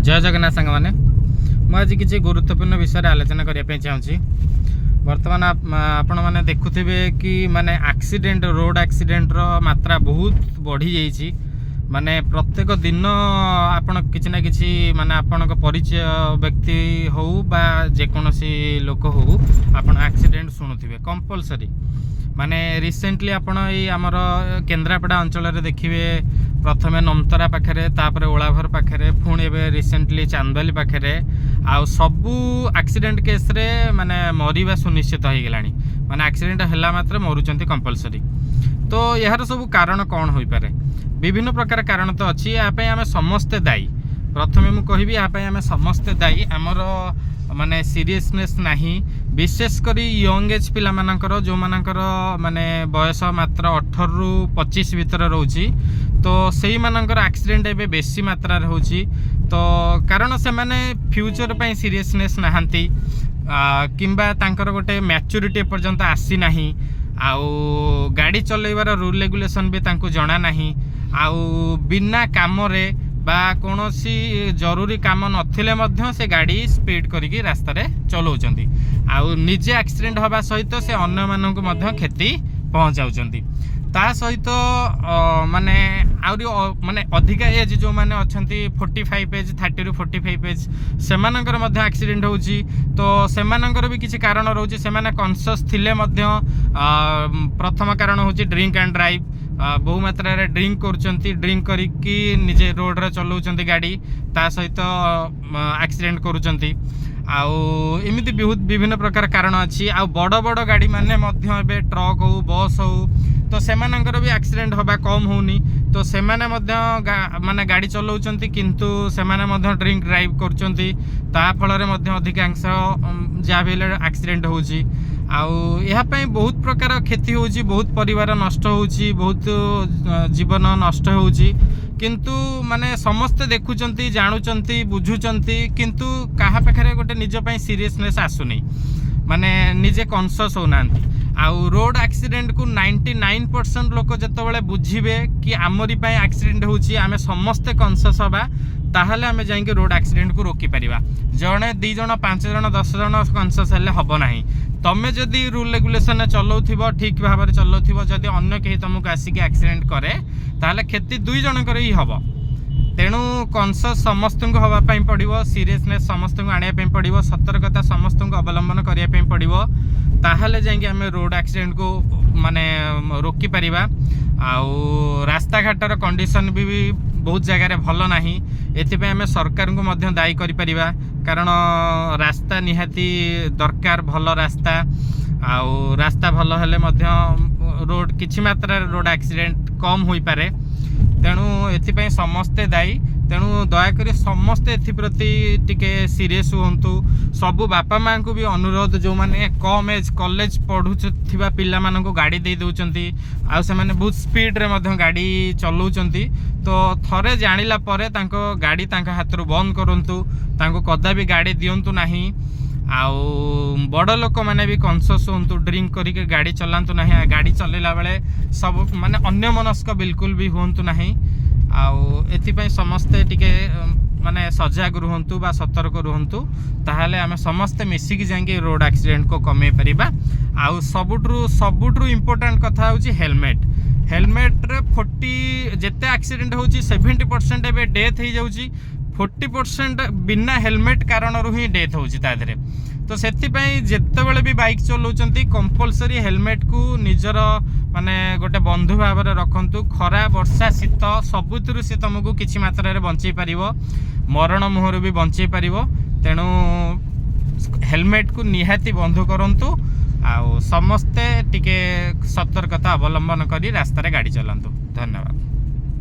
जय जगन्नाथ सांग मैंने मुझे किसी गुरुत्वपूर्ण विषय आलोचना करने चाहूँगी। बर्तमान आपण मैंने देखुवे कि माने एक्सीडेंट रोड एक्सीडेंट मात्रा बहुत बढ़ी जाइए। माने प्रत्येक दिन आपण किसी ना किसी माने आपण परिचय व्यक्ति हो बा जेकोसी लोक हो आपण एक्सीडेंट शुणुवे कंपलसरी। माने रिसेंटली आपण आमर केन्द्रापड़ा अंचल देखिए प्रथमे नमतरा पाखे तापर ओलाभर पाखे पुणी रिसेंटली चांदबाली पाखे आउ सबू एक्सीडेंट केस रे माने मरिबा सुनिश्चित हो गला। माने एक्सीडेंट हैला मात्र मरुचंती कंपलसरी। तो यार सब कारण कौन हो पारे? विभिन्न प्रकार कारण तो अच्छी। यापाई आम समस्ते दायी। प्रथमे मु कहबी यापाई आम समस्ते दायी। आमर माने सीरियसनेस नाही, विशेषकर यंग एज पिला मानकर जो मानकर माने बयस मात्र 18 रु 25 भितर रोची। तो सही मानकर एक्सीडेंट एबे बेसी मात्रा होची। तो कारण से माने फ्यूचर पे सीरियसनेस नहांती किंबा तांकर गोटे मैच्योरिटी पर्यंत आसी नाही। आउ गाड़ी चलैबार रूल रेगुलेशन भी तांको जणा नाही। आउ बिना काम रे बा कोनोसी जरूरी काम नथिले मध्य से गाड़ी स्पीड करिकी रास्ता रे चलाउचंती। आउ निजे एक्सीडेंट हवा सहित से अन्य मानक मध्य क्षति पहुंचाउचंती। ता सहित माने आउरी माने अधिका एज जो माने अछंती 45 एज 30 रु 45 एज से मानकर मध्य एक्सीडेंट होउची। तो से मानकर भी किसी कारण रहउची। से माने कॉन्शियस थिले मध्य प्रथम कारण होउची ड्रिंक एंड ड्राइव। बहु मात्रा रे ड्रिंक करचंती, ड्रिंक करिकी निजे रोड रे चलाउचंती गाड़ी, ता सहित एक्सीडेंट करूचंती। आउ एमिति बहुत विभिन्न प्रकार कारण अच्छी। आ बड़ बड़ गाड़ी माने मध्य एबे ट्रक हो बस हो तो सेमानंकर भी एक्सीडेंट हवा कम होनी। तो सेमाने मध्य माने गाड़ी चलाउचंती किंतु सेमाने मध्य ड्रिंक ड्राइव करचंती, ता फल रे मध्य अधिकांश जा भी एक्सीडेंट होउची। आउ यहाँ पे बहुत प्रकार क्षति होउची, बहुत परिवार नष्ट होउची, बहुत जीवन नष्ट होउची। किंतु माने समस्ते देखुचंती, जानुचंती, बुझुचंती, किंतु काहा पाखरे गोटे निज पई सीरियसनेस आसुनी। माने निजे कॉन्शियस होनांती। आउ रोड एक्सीडेंट को 99% लोक जतबेले बुझिबे कि आमरी पई एक्सीडेंट होउची, आमे समस्ते कॉन्शियस हबा, ताहले आमे जाइके रोड एक्सीडेंट को रोकी परिबा। जणे 2 जण 5 जण 10 जण कॉन्शियस हेले हबो नाही। तमे जदि रूल रेगुलेशन चलाउथिबो, ठीक भाव में चलाउथिबो, जदि अन्य केही तुमको आसिक एक्सीडेंट करे ताहले क्षति 2 जनकर ही हबो। तेणु कॉन्शियस समस्त को हवा पाई पड़िबो, सीरियसनेस समस्त को आनिया पाई पड़िबो, सतर्कता समस्त को अवलंबन करिया पाई पड़िबो, ताहले जाइके आमे रोड एक्सीडेंट को माने रोकी परिबा। आउ रास्ता घाटर कंडीशन भी बहुत जगह भल नाही। एथिपे आमे सरकार को मध्य दायी करि परिबा, कारण रास्ता निहाती दरकार, भल रास्ता। आउ रास्ता भल हेले मध्य रोड किछि मात्रा रोड एक्सीडेंट कम होई पारे। तेणु एथिपे समस्ते दायी। तेणु दयाकोरी समस्ते एप्रति टिके सीरीयस हुंतु। सबु बापा माँ को भी अनुरोध, जो माने कम एज कॉलेज पढ़ुथिबा पिला माननको गाड़ी दे दउचंती, आ से माने बहुत स्पीड रे मध्य गाड़ी चलाउचंती। तो थरे जानिला परे तांको गाड़ी तांका हाथरू बंद करंतु, तांको कदा भी गाड़ी दियंतु नाही। आउ बड़ लोक माने भी कॉन्शियस होंतु, ड्रिंक करके गाड़ी चलांतु नाही। गाड़ी चलेला बेले सब माने अन्य मनस्क बिल्कुल भी होंतु नाही। आउ एथिपई समस्ते टिके माने सजग रुहंतु बा सतर्क रुहंतु, ताहाले आमे समस्ते मिसिकी जाइके रोड एक्सीडेंट को कमे परिबा। आउ सबुट्रु इम्पोर्टेंट कथा होची हेलमेट। हेलमेट रे 40 जेते एक्सीडेंट होची 70% एबे डेथ हो जाउची, 40% बिना हेलमेट कारण रु ही डेथ होची ता धरे। तो सेथिपई जेतेबेले भी बाइक चलाउचंती कंपलसरी हेलमेट को निजर माने गोटे बंधु भाव में रखंतु। खरा वर्षा शीत सबुथिरु से तुमको किछि मात्रा रे बंचै परिबो, मरण मुहर भी बंचै परिबो। तेणु हेलमेट को निहाती बंधु करंतु। आउ समस्ते टिके सतर्कता अवलंबन करी रास्ता रे गाड़ी चलांतु। धन्यवाद।